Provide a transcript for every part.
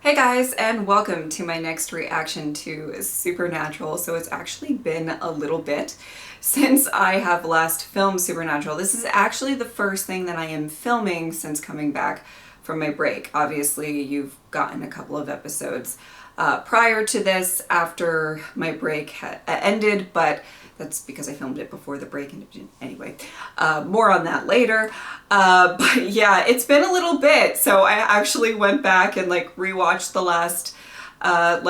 Hey guys, and welcome to my next reaction to Supernatural. So it's actually been a little bit since I have last filmed Supernatural. This is actually the first thing that I am filming since coming back from my break. Obviously, you've gotten a couple of episodes prior to this after my break had ended, but that's because I filmed it before the break. Anyway, more on that later. But yeah, it's been a little bit. So I actually went back and like rewatched the last 10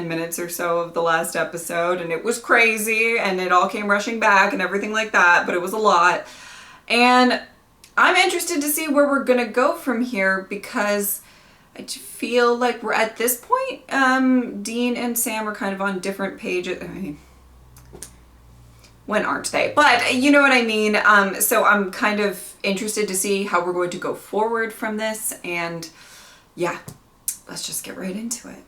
minutes or so of the last episode, and it was crazy and it all came rushing back and everything like that, but it was a lot. And I'm interested to see where we're gonna go from here because I feel like we're at this point, Dean and Sam are kind of on different pages. I mean, when aren't they? But you know what I mean. So I'm kind of interested to see how we're going to go forward from this. And yeah, let's just get right into it.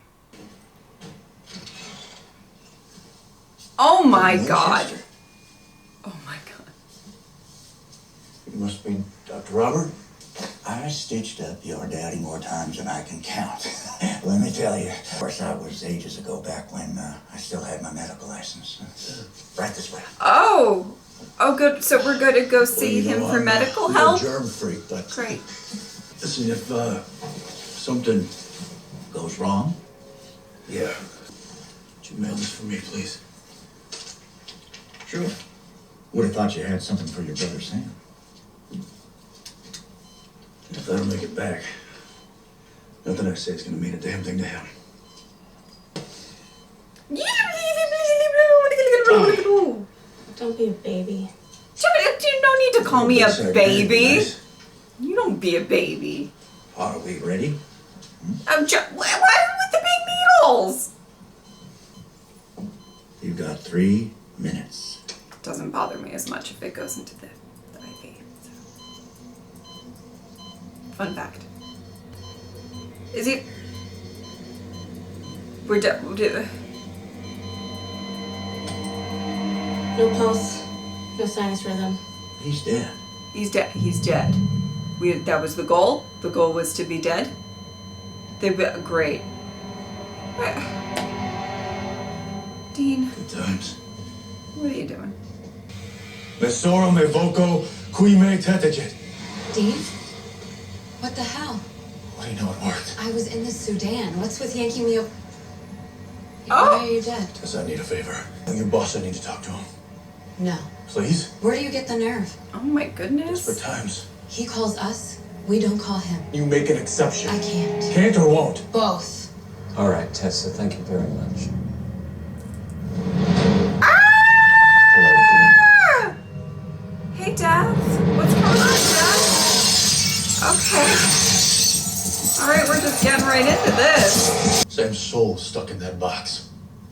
Oh my God. Oh my God. You must be Dr. Robert. I stitched up your daddy more times than I can count. Let me tell you. Of course, that was ages ago, back when I still had my medical license. Right this way. Oh, good. So we're going to go see him for medical help? I'm a germ freak, but great. Listen, if something goes wrong, would you mail this for me, please? Sure. Would have thought you had something for your brother Sam. If I don't make it back, nothing I say is going to mean a damn thing to him. Don't be a baby. You don't need to call me a baby. You don't be a baby. Are we ready? Why with the big needles? You've got 3 minutes. Doesn't bother me as much if it goes into the IV. So. Fun fact. Is he? We're done. No pulse, no sinus rhythm. He's dead. He's dead. He's dead. That was the goal. The goal was to be dead. Great. Dean. Good times. What are you doing? Mesoro me voco qui me teteget. Dean? What the hell? What do you know it worked? I was in the Sudan. What's with yanking me up? Oh. Why are you dead? Because I need a favor. Your boss, I need to talk to him. No. Please? Where do you get the nerve? Oh my goodness. Desperate times. He calls us. We don't call him. You make an exception. I can't. Can't or won't? Both. All right, Tessa, thank you very much. Ah! Hey, Dad. What's going on, Dad? Okay. All right, we're just getting right into this. Sam's soul stuck in that box.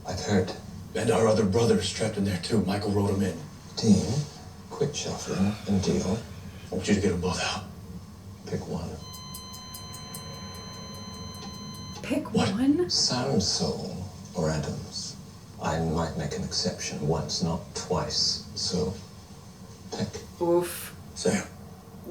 I've heard. And our other brother's trapped in there too. Michael wrote him in. Dean, quit shuffling and deal. I want you to get them both out. Pick one. Pick What? one? Sam's soul or Adam's. I might make an exception once, not twice. So, pick. Oof. Sam,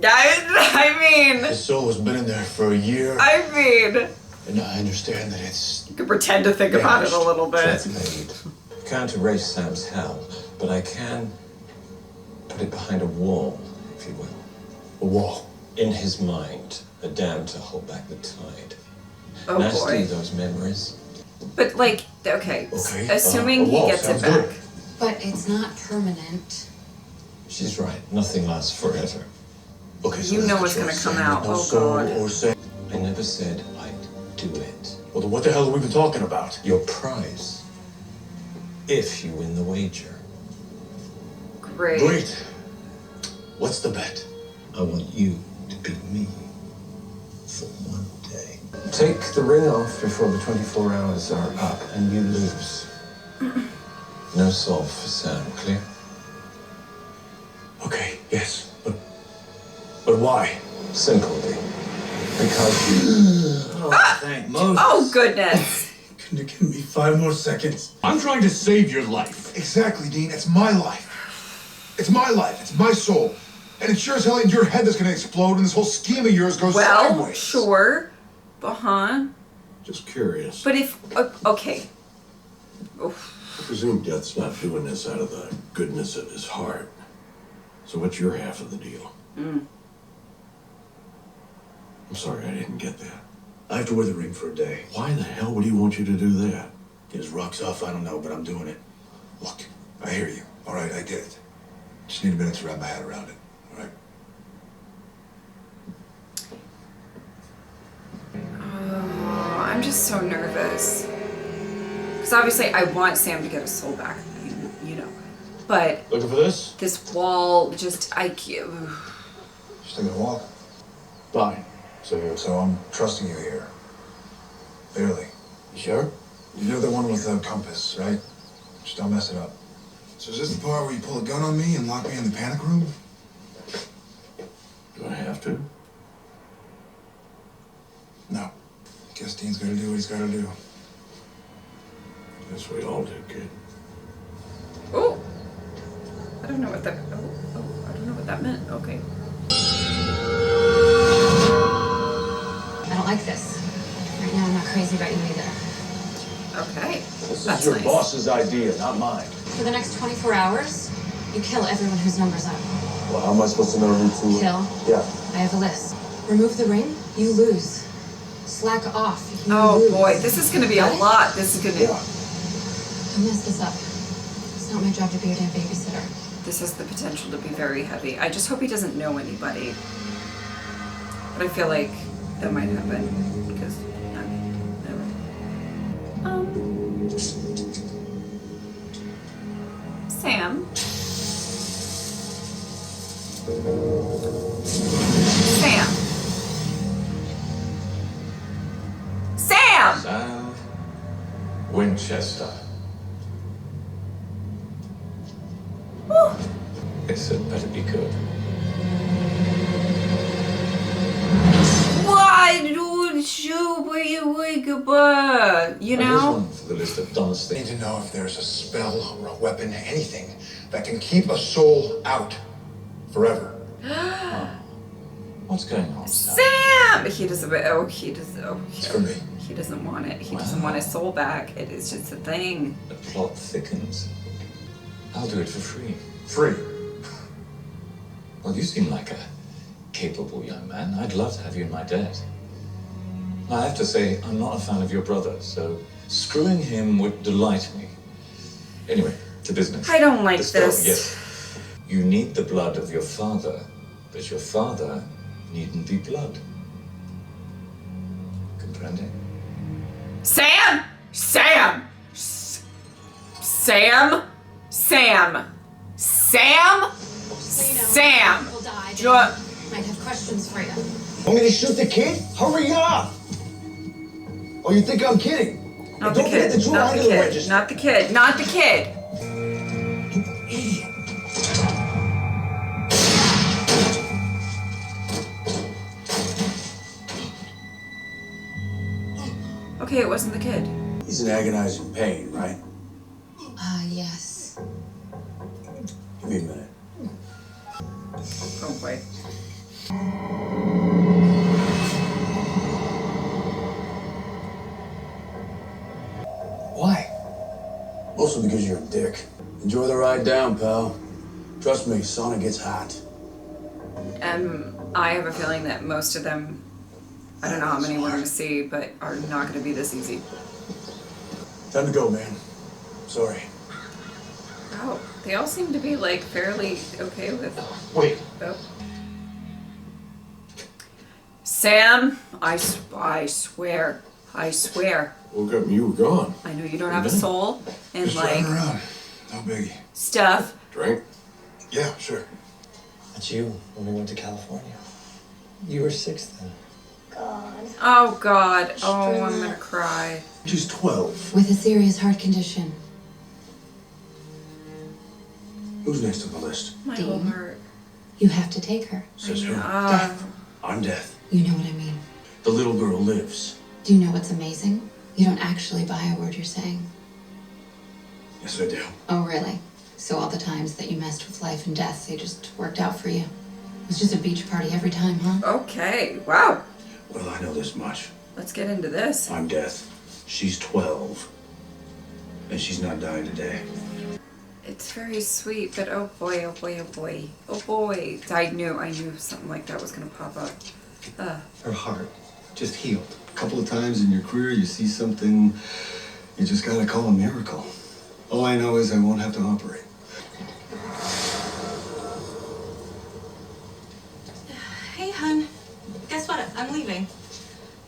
I mean, his soul has been in there for a year. and I understand that it's... you can pretend to think about it a little bit. Checkmate. Can't erase Sam's hell, but I can put it behind a wall, if you will. a wall. In his mind, a dam to hold back the tide. Oh Nasty, boy. those memories. But like, okay, Okay, assuming a he wall gets it sounds back. good. But it's not permanent. She's right. Nothing lasts forever. Okay, so You that's know the what's gonna choice, come Sam. out. No Oh, soul God. or Sam. I never said I'd do it. Well, then what the hell have we been talking about? Your prize. If you win the wager. Great. Great. What's the bet? I want you to beat me for one day. Take the ring off before the 24 hours are up and you lose. No solve for Sam, clear? Okay, yes, but why? Simple, Dean. Because Oh, thank Moses. Oh goodness. Can you give me 5 more seconds? I'm trying to save your life. Exactly, Dean. It's my life. It's my life. It's my soul. And it sure as hell ain't your head that's gonna explode when this whole scheme of yours goes Well, sideways. sure. Uh-huh. Just curious. But if... okay. Oof. I presume Death's not doing this out of the goodness of his heart. So what's your half of the deal? I'm sorry, I didn't get that. I have to wear the ring for a day. Why the hell would he want you to do that? Get his rocks off, I don't know, but I'm doing it. Look, I hear you. All right, I get it. Just need a minute to wrap my head around it. All right? I'm just so nervous. Because obviously I want Sam to get his soul back, you know. But Looking for this? this wall just, I can't. Still gonna walk? Fine. So I'm trusting you here. Barely. You sure? You're the one with the compass, right? Just don't mess it up. So is this the part where you pull a gun on me and lock me in the panic room? Do I have to? No. Guess Dean's gotta do what he's gotta do. Guess we all do, kid. Oh! I don't know what that, I don't know what that meant. Okay. I don't like this. Right now, I'm not crazy about you either. Okay. This That's is your nice. boss's idea, not mine. For the next 24 hours, you kill everyone whose number's up. Well, how am I supposed to know who to... Kill. Yeah. I have a list. Remove the ring, you lose. Slack off, you Oh lose. boy, this is gonna be a Got it? lot. This is gonna, Yeah. Don't mess this up. It's not my job to be your damn babysitter. this has the potential to be very heavy. I just hope he doesn't know anybody. But I feel like that might happen. Because, never. Sam. Sam. Sam! Sam Winchester. Whew. This had better be good. Why don't you wake up? You Here's know? one for the list of dumbest I need things. to know if there's a spell or a weapon, anything that can keep a soul out forever. What's going on, Sam? Sam! He doesn't. Oh, he does. Oh, It's for me. he doesn't want it. He doesn't want his soul back. It is just a thing. The plot thickens. I'll do it for free. Free. Well, you seem like a capable young man. I'd love to have you in my debt. I have to say, I'm not a fan of your brother, so screwing him would delight me. Anyway, to business. I don't like The story, this. yes. You need the blood of your father, but your father needn't be blood. Comprende? Sam! Sam! Sam! Sam! Sam! So you know, Sam! people die. Jo- Might have questions for you. Want me to shoot the kid? Hurry up! Oh, you think I'm kidding? Not the Don't forget kid. the Not the triangle kid. register. Not the kid. Not the kid. Idiot. Okay, it wasn't the kid. He's in agonizing pain, right? Yes. Give me a minute. Oh boy. Why? Mostly because you're a dick. Enjoy the ride down, pal. Trust me, sauna gets hot. I have a feeling that most of them, I don't know how many we're going to see, but are not going to be this easy. Time to go, man. Sorry. Wow, they all seem to be like fairly okay with. Wait. Oh. Sam, I swear. Woke up and you were gone. I know you don't have a soul and Just like driving around. No biggie. stuff. Drink? Yeah, sure. That's you when we went to California. You were 6 then. Oh God. Oh, I'm gonna cry. She's 12. With a serious heart condition. Who's next on the list? My whole Dean. heart. You have to take her. Says who? Death. On death. You know what I mean. The little girl lives. Do you know what's amazing? You don't actually buy a word you're saying. Yes, I do. Oh, really? So all the times that you messed with life and death, they just worked out for you. It was just a beach party every time, huh? Okay. Wow. Well, I know this much. Let's get into this. I'm death. She's 12. And she's not dying today. It's very sweet, but oh boy, oh boy, oh boy, oh boy. I knew something like that was gonna pop up. Her heart just healed. A couple of times in your career, you see something you just gotta call a miracle. All I know is I won't have to operate. Hey, hun. Guess what? I'm leaving.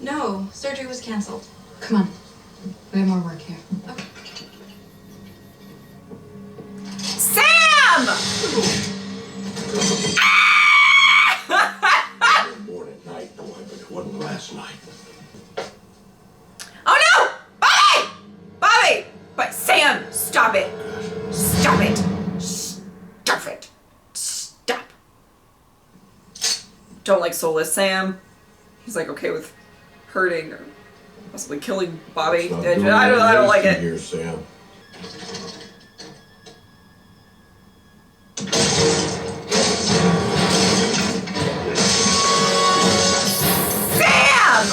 No, surgery was canceled. Come on. We have more work here. Okay. Sam! Born at night, boy, but it wasn't last night. Oh no! Bobby! Bobby! But Sam, stop it! Stop it! Stop it! Stop! Don't like soulless Sam. He's like okay with hurting or possibly killing Bobby. Stop I doing don't like that it. here, Sam. Sam!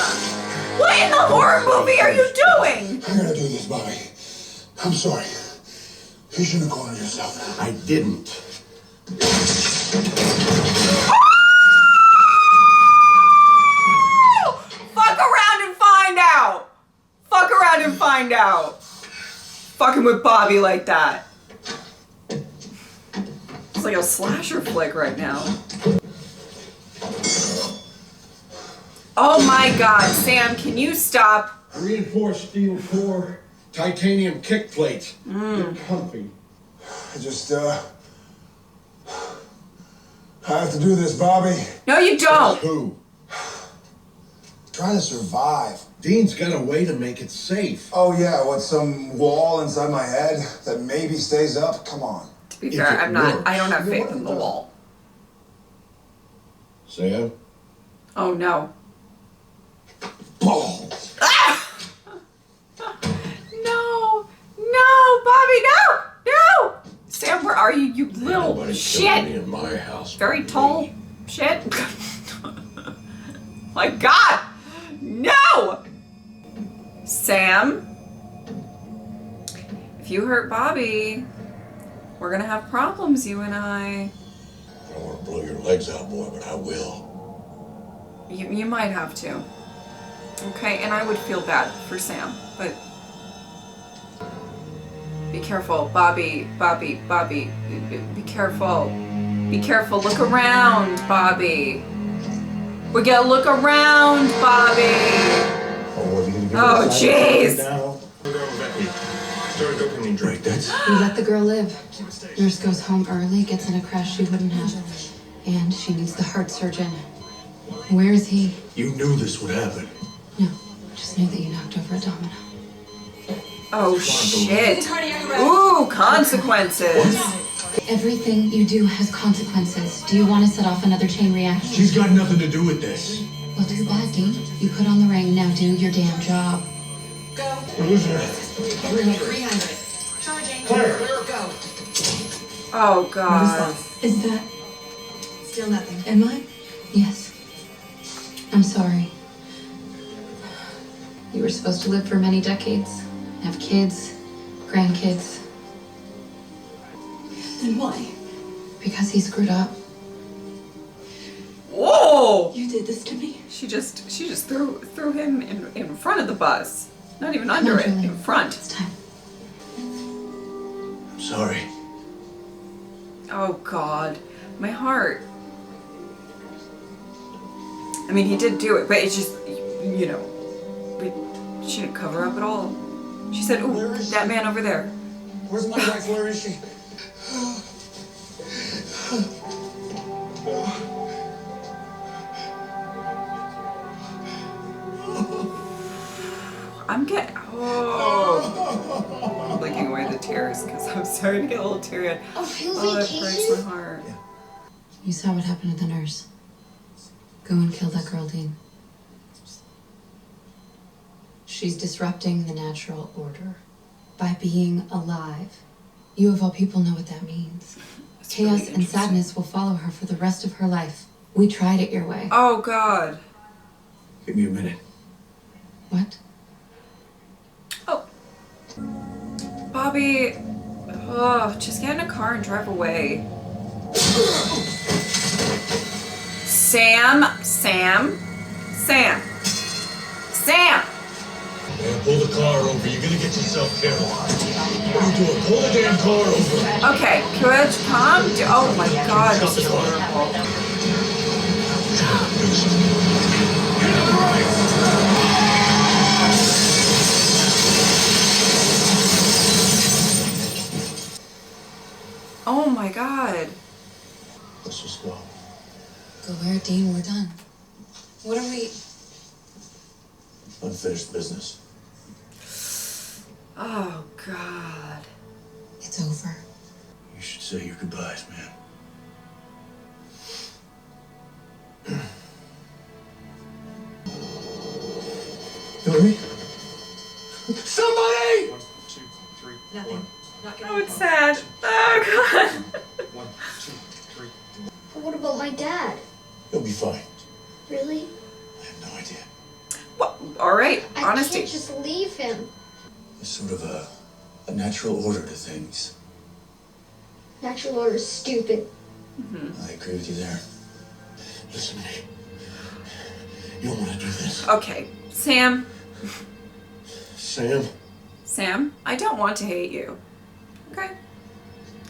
What in the horror movie are you doing? I gotta do this, Bobby. I'm sorry. You shouldn't have cornered yourself. I didn't. Fuck around and find out! Fuck around and find out! Fucking with Bobby like that. It's like a slasher flick right now. Oh my god, Sam, can you stop? Reinforced steel core, titanium kick plates. Get comfy. I just, I have to do this, Bobby. No, you don't! Who? Trying to survive. Dean's got a way to make it safe. Oh, yeah, what, some wall inside my head that maybe stays up? Come on. To be If fair, it I don't have works. faith in the wall. Sam? Oh no. Balls. No! No, Bobby, no! No! Sam, where are you, you little Nobody killing me shit? in my house. Very but tall me. shit. My god! No! Sam, if you hurt Bobby, we're gonna have problems, you and I. I don't want to blow your legs out, boy, but I will. You might have to. Okay, and I would feel bad for Sam, but be careful, Bobby, be careful. Be careful, look around, Bobby. We gotta look around, Bobby. Oh, jeez. Started dopamine drink. That's We let the girl live. Nurse goes home early, gets in a crash she wouldn't have. And she needs the heart surgeon. Where is he? you knew this would happen. No, just knew that you knocked over a domino. Oh, shit. Ooh, consequences. Everything you do has consequences. Do you want to set off another chain reaction? She's got nothing to do with this. Well, too bad, Dean. You put on the ring, now do your damn job. We're losing her. 300. Charging. Claire. Go. Oh, God. Is that... Still nothing. Am I? Yes. I'm sorry. You were supposed to live for many decades. Have kids, grandkids. Then why? Because he screwed up. Whoa! You did this to me. She just threw him in front of the bus. Not even under it, Julie. in front. It's time. I'm sorry. Oh, God. My heart. I mean, he did do it, but it's just, you know, she didn't cover up at all. She said, ooh, that man over there. Where's my wife? Where is she? I'm blinking away the tears because I'm starting to get a little teary-eyed. Oh, that breaks my heart. You saw what happened to the nurse. Go and kill that girl, Dean. She's disrupting the natural order by being alive. You of all people know what that means. That's Chaos really and sadness will follow her for the rest of her life. We tried it your way. Oh, God. Give me a minute. What? Oh. Bobby. Oh, just get in a car and drive away. Sam. Sam. Sam. Sam! Man, pull the car over. You're gonna get yourself killed. What are you doing? Pull the damn car over. Okay, could calm down. Oh my god, this is horrible. Oh my god. Let's just go. Go where, Dean? We're done. What are we... Unfinished business. Oh god. It's over. You should say your goodbyes, man. Hillary? Somebody! 1, 2, 3. Nothing. Not Oh, it's sad. Oh god. 1, 2, 3. But what about my dad? He'll be fine. Really? I have no idea. Well, alright, I honesty. can't just leave him. There's sort of a natural order to things. Natural order is stupid. I agree with you there. Listen to me. You don't want to do this. Okay, Sam. Sam, Sam, I don't want to hate you. Okay?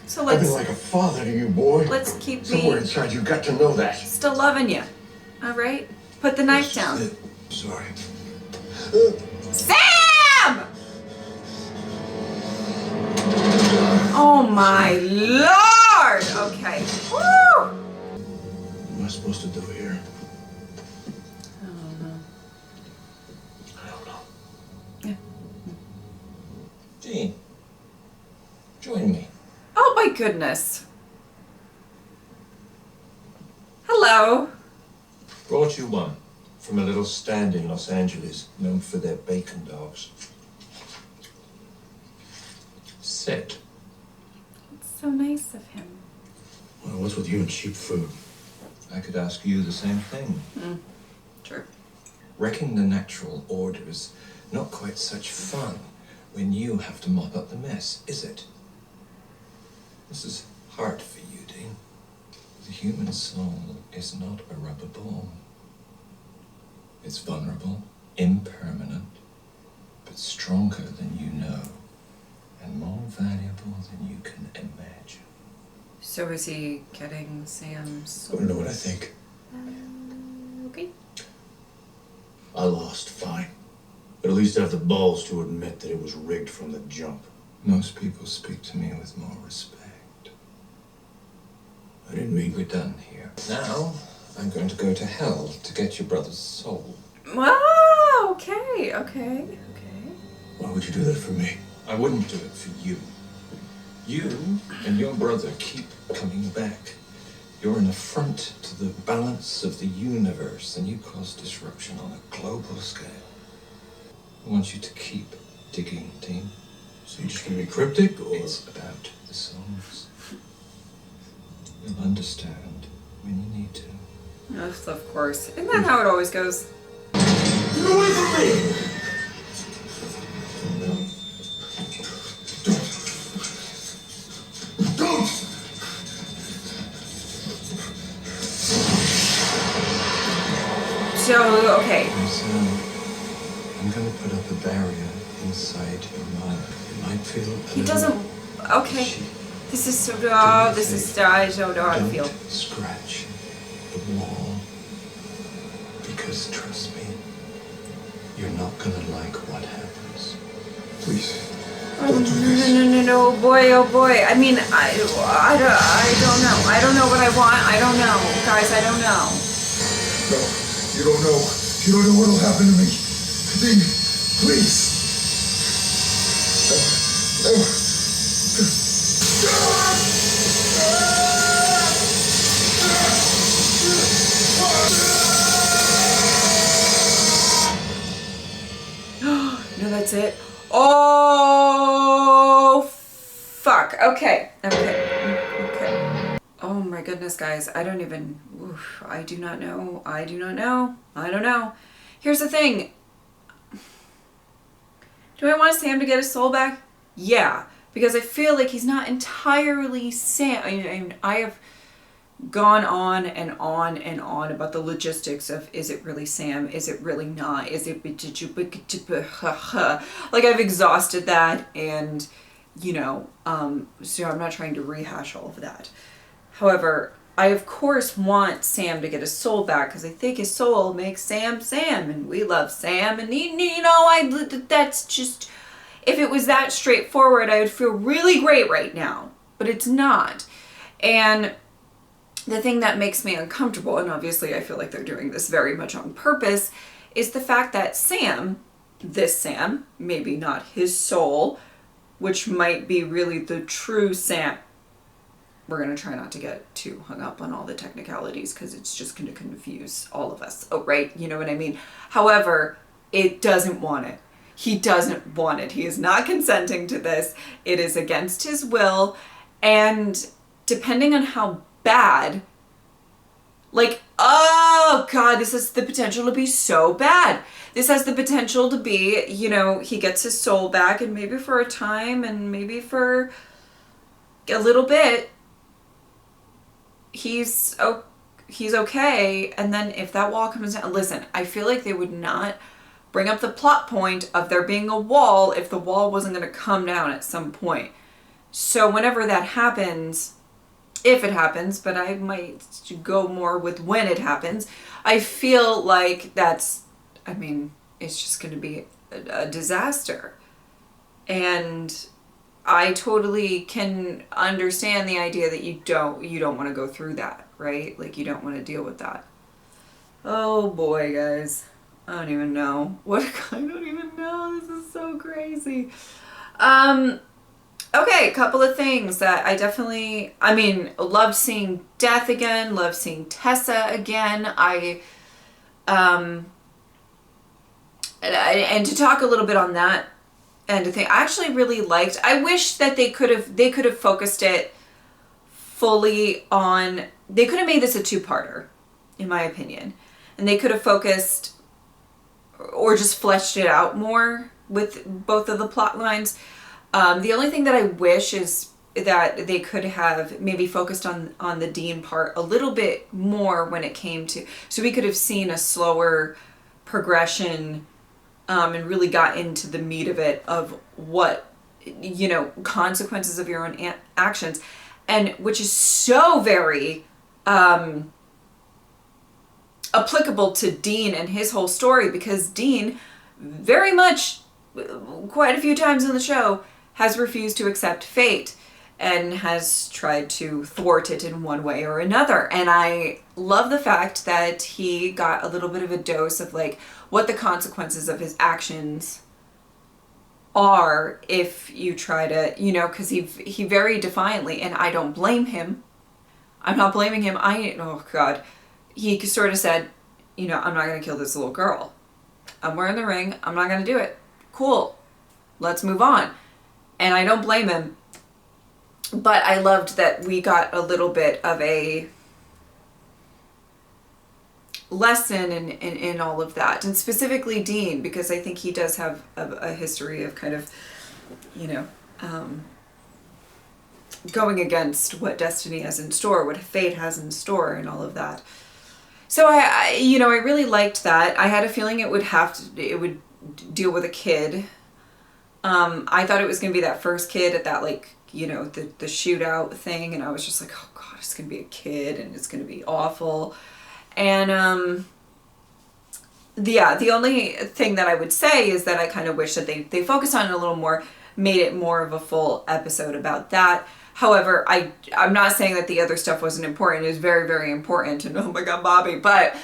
So I've been let's like a father to you, boy. let's keep Somewhere me inside you got to know that. still loving you. Alright? Put the knife down. Sorry. Sam! Oh my lord! Okay. Woo! What am I supposed to do here? I don't know. I don't know. Yeah. Jean, join me. Oh my goodness. Hello. Brought you one from a little stand in Los Angeles known for their bacon dogs. Sit. It's so nice of him. Well, what's with you and cheap food? I could ask you the same thing. True. Wrecking the natural order is not quite such fun when you have to mop up the mess, is it? This is hard for you, Dean. The human soul is not a rubber ball. It's vulnerable, impermanent, but stronger than you know, and more valuable than you can imagine. So is he getting Sam's I don't know what I think. Okay. I lost, fine. But at least I have the balls to admit that it was rigged from the jump. Most people speak to me with more respect. I didn't mean We're done here. Now, I'm going to go to hell to get your brother's soul. Wow, okay, okay, okay. Why would you do that for me? I wouldn't do it for you. You and your brother keep coming back. You're an affront to the balance of the universe, and you cause disruption on a global scale. I want you to keep digging, Dean. So you're just gonna be cryptic, or? It's about the souls. You'll understand when you need to. Yes, of course. Isn't that how it always goes? Get away from me! Don't! So, okay. So, I'm going to put up a barrier inside your mind. It might feel a He little doesn't. Okay. itchy. This is so. This is. I don't know how to feel. Don't scratch the wall. Because trust me, you're not gonna like what happens. Please. Oh, no, boy, oh boy. I mean, I don't know. I don't know what I want. I don't know. Guys, I don't know. No, you don't know. You don't know what'll happen to me. Dean, please. No, that's it. Oh, fuck. Okay. Okay. Oh my goodness, guys. I don't even. Oof, I do not know. I do not know. I don't know. Here's the thing. Do I want Sam to get his soul back? Yeah, because I feel like he's not entirely Sam. I mean, I have gone on and on and on about the logistics of, is it really Sam? Is it really not? Is it like, I've exhausted that, and you know, so I'm not trying to rehash all of that. However, I of course want Sam to get his soul back, because I think his soul makes Sam Sam, and we love Sam, and you know, that's just, if it was that straightforward, I would feel really great right now, but it's not. And the thing that makes me uncomfortable, and obviously I feel like they're doing this very much on purpose, is the fact that Sam, this Sam, maybe not his soul, which might be really the true Sam. We're going to try not to get too hung up on all the technicalities, because it's just going to confuse all of us. Oh, right? You know what I mean? However, it doesn't want it. He doesn't want it. He is not consenting to this. It is against his will. And depending on how bad, like, oh God, this has the potential to be so bad. This has the potential to be, you know, he gets his soul back, and maybe for a time, and maybe for a little bit, he's okay. And then if that wall comes down, listen, I feel like they would not bring up the plot point of there being a wall if the wall wasn't going to come down at some point. So whenever that happens, if it happens, but I might go more with when it happens, I feel like that's, I mean, it's just going to be a disaster. And I totally can understand the idea that you don't want to go through that, right? Like, you don't want to deal with that. Oh boy, guys. I don't even know. I don't even know. This is so crazy. Okay, a couple of things that I definitely, I mean, love seeing Death again, love seeing Tessa again. And to talk a little bit on that, and to think, I actually really liked, I wish that they could have focused it fully on, they could have made this a two-parter, in my opinion. And they could have focused, or just fleshed it out more with both of the plot lines. The only thing that I wish is that they could have maybe focused on the Dean part a little bit more when it came to, so we could have seen a slower progression, and really got into the meat of it, of what, you know, consequences of your own actions, and which is so very applicable to Dean and his whole story, because Dean very much, quite a few times in the show, has refused to accept fate and has tried to thwart it in one way or another. And I love the fact that he got a little bit of a dose of like what the consequences of his actions are if you try to, you know, because he very defiantly, and I don't blame him, I'm not blaming him, oh God, he sort of said, you know, I'm not going to kill this little girl. I'm wearing the ring, I'm not going to do it. Cool, let's move on. And I don't blame him, but I loved that we got a little bit of a lesson in all of that, and specifically Dean, because I think he does have a history of kind of, you know, going against what destiny has in store, what fate has in store, and all of that. So I you know, I really liked that. I had a feeling it would deal with a kid. I thought it was going to be that first kid at that, like, you know, the shootout thing, and I was just like, oh God, it's going to be a kid, and it's going to be awful. And the only thing that I would say is that I kind of wish that they focused on it a little more, made it more of a full episode about that. However, I'm not saying that the other stuff wasn't important. It was very, very important, and oh my God, Bobby, but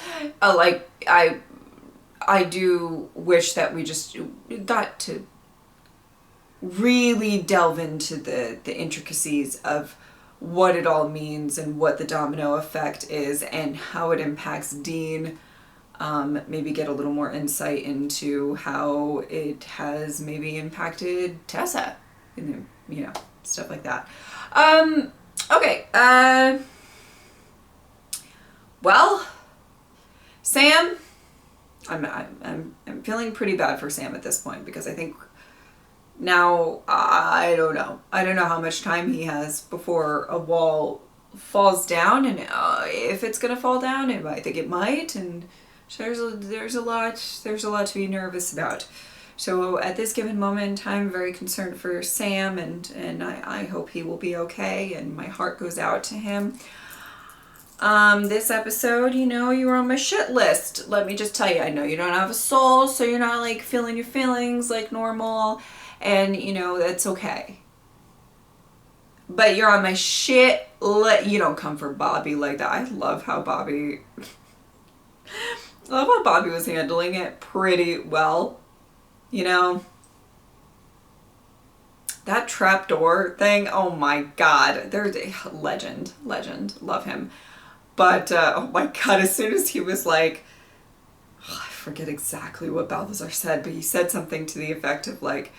like, I do wish that we just got to really delve into the intricacies of what it all means, and what the domino effect is, and how it impacts Dean. Maybe get a little more insight into how it has maybe impacted Tessa, and, you know, stuff like that. Okay. Well, Sam, I'm feeling pretty bad for Sam at this point, because I think Now, I don't know. I don't know how much time he has before a wall falls down, and if it's gonna fall down, I think it might, and so there's a lot to be nervous about. So at this given moment in time, I'm very concerned for Sam, and I hope he will be okay, and my heart goes out to him. This episode, you know, you were on my shit list. Let me just tell you, I know you don't have a soul, so you're not like feeling your feelings like normal, and you know, that's okay. But you're on my shit list. You don't come for Bobby like that. I love how Bobby was handling it pretty well. You know, that trapdoor thing, oh my god, they're legend, love him. But oh my god, as soon as he was like, I forget exactly what Balthazar said, but he said something to the effect of like,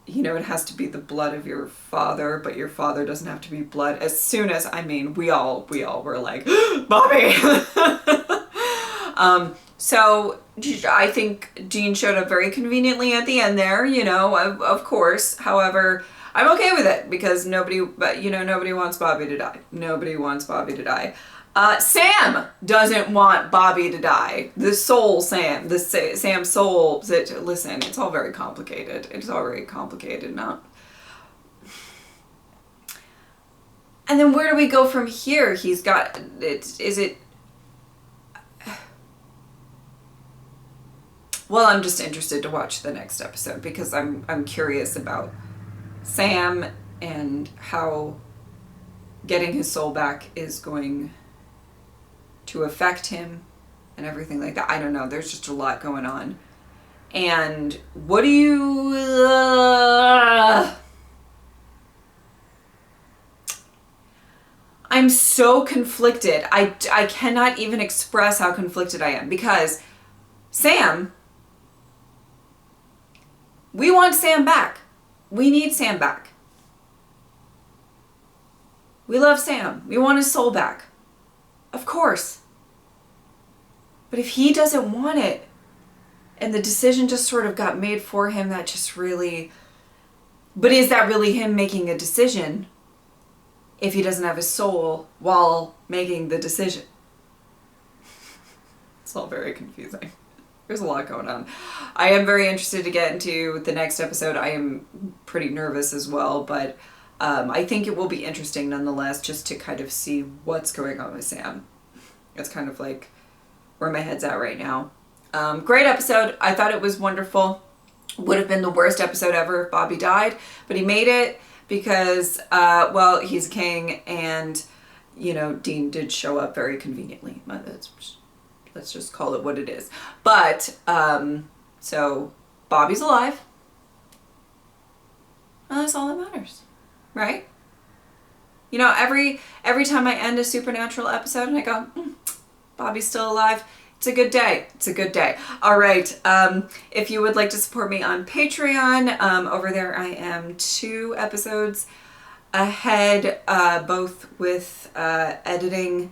you know, it has to be the blood of your father, but your father doesn't have to be blood. As soon as, I mean, we all were like, Bobby! So I think Dean showed up very conveniently at the end there, you know, of course. However, I'm okay with it because nobody wants Bobby to die. Nobody wants Bobby to die. Sam doesn't want Bobby to die. The soul Sam, Sam soul. Listen, it's all very complicated. It's all very complicated, not. And then where do we go from here? He's got it. Is it? Well, I'm just interested to watch the next episode because I'm curious about Sam and how getting his soul back is going to affect him and everything like that. I don't know. There's just a lot going on. And what do you... I'm so conflicted. I cannot even express how conflicted I am because Sam... We want Sam back. We need Sam back. We love Sam. We want his soul back. Of course. But if he doesn't want it, and the decision just sort of got made for him, that just really... But is that really him making a decision if he doesn't have his soul while making the decision? It's all very confusing. There's a lot going on. I am very interested to get into the next episode. I am pretty nervous as well, but I think it will be interesting nonetheless just to kind of see what's going on with Sam. It's kind of like where my head's at right now. Great episode. I thought it was wonderful. Would have been the worst episode ever if Bobby died, but he made it because, well, he's king and, you know, Dean did show up very conveniently. Let's just call it what it is. But, so Bobby's alive. And that's all that matters, right? You know, every time I end a Supernatural episode and I go, Bobby's still alive, it's a good day. It's a good day. All right. If you would like to support me on Patreon, over there I am 2 episodes ahead, both with editing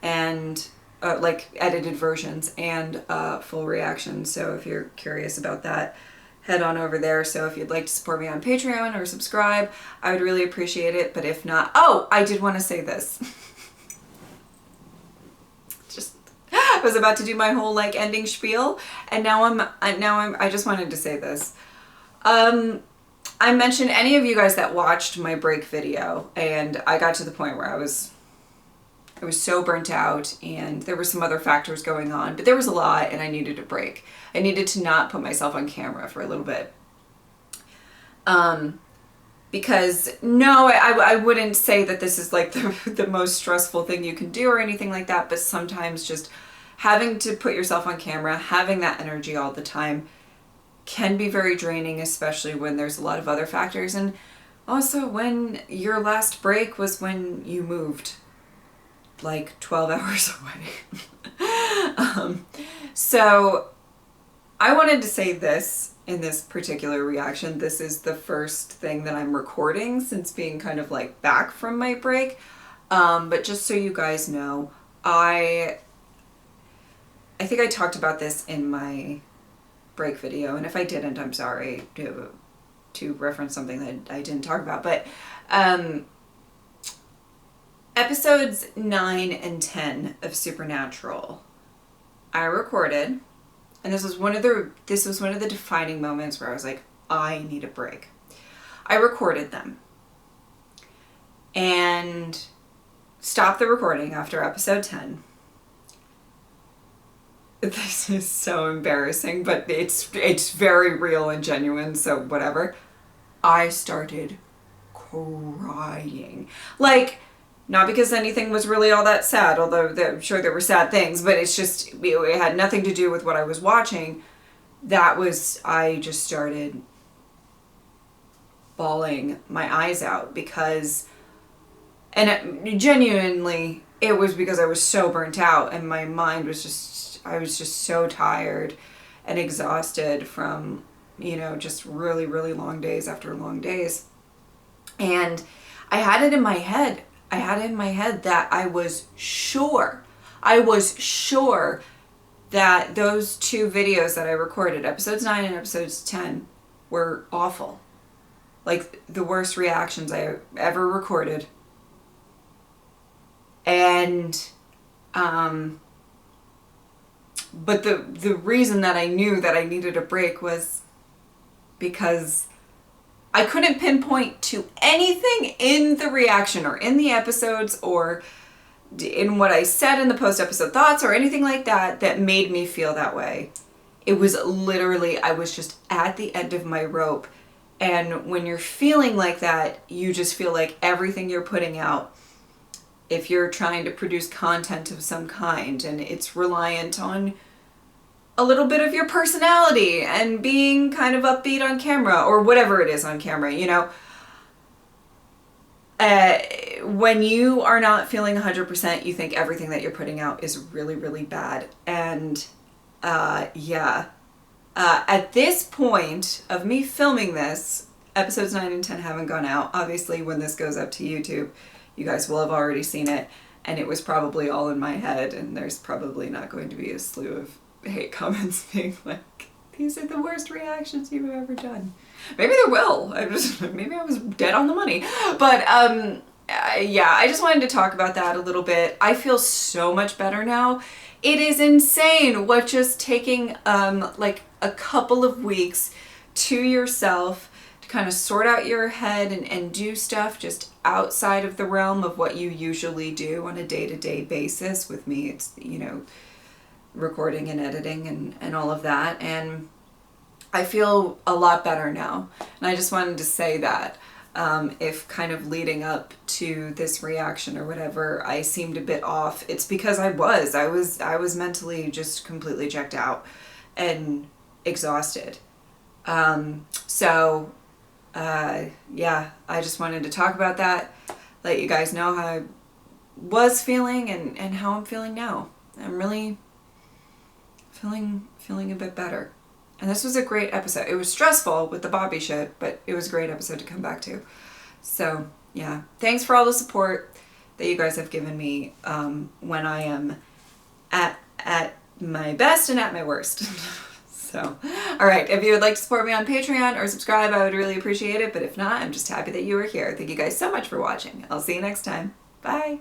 and like edited versions and full reactions. So if you're curious about that, head on over there. So if you'd like to support me on Patreon or subscribe, I would really appreciate it. But if not, oh, I did want to say this. I was about to do my whole like ending spiel, and I just wanted to say this. I mentioned any of you guys that watched my break video, and I got to the point where I was so burnt out and there were some other factors going on, but there was a lot and I needed a break. I needed to not put myself on camera for a little bit. Because no, I wouldn't say that this is like the most stressful thing you can do or anything like that, but sometimes just having to put yourself on camera, having that energy all the time can be very draining, especially when there's a lot of other factors. And also when your last break was when you moved like 12 hours away. So I wanted to say this in this particular reaction. This is the first thing that I'm recording since being kind of like back from my break. But just so you guys know, I think I talked about this in my break video, and if I didn't, I'm sorry. to reference something that I didn't talk about. But episodes 9 and 10 of Supernatural, I recorded, and this was one of the defining moments where I was like, I need a break. I recorded them and stopped the recording after episode 10. This is so embarrassing, but it's very real and genuine, so whatever. I started crying. Like, not because anything was really all that sad, although I'm sure there were sad things, but it's just, it had nothing to do with what I was watching. I just started bawling my eyes out because, genuinely, it was because I was so burnt out and my mind was just, I was just so tired and exhausted from, just really, really long days after long days. And I had it in my head that I was sure that those two videos that I recorded, episodes 9 and episodes 10, were awful. Like, the worst reactions I ever recorded. And, but the reason that I knew that I needed a break was because I couldn't pinpoint to anything in the reaction or in the episodes or in what I said in the post-episode thoughts or anything like that that made me feel that way. It was literally, I was just at the end of my rope. And when you're feeling like that, you just feel like everything you're putting out, if you're trying to produce content of some kind and it's reliant on a little bit of your personality and being kind of upbeat on camera or whatever it is on camera, when you are not feeling 100%, you think everything that you're putting out is really, really bad. And at this point of me filming this, episodes 9 and 10 haven't gone out. Obviously, when this goes up to YouTube, you guys will have already seen it, and it was probably all in my head, and there's probably not going to be a slew of hate comments being like, these are the worst reactions you've ever done. Maybe there will. Maybe I was dead on the money. But I just wanted to talk about that a little bit. I feel so much better now. It is insane what just taking like a couple of weeks to yourself to kind of sort out your head and do stuff just outside of the realm of what you usually do on a day-to-day basis. With me, it's, recording and editing and all of that. And I feel a lot better now. And I just wanted to say that if kind of leading up to this reaction or whatever, I seemed a bit off, it's because I was mentally just completely checked out and exhausted. I just wanted to talk about that, let you guys know how I was feeling and how I'm feeling now. I'm really feeling a bit better. And this was a great episode. It was stressful with the Bobby shit, but it was a great episode to come back to. So, yeah. Thanks for all the support that you guys have given me when I am at my best and at my worst. So, all right. If you would like to support me on Patreon or subscribe, I would really appreciate it. But if not, I'm just happy that you were here. Thank you guys so much for watching. I'll see you next time. Bye.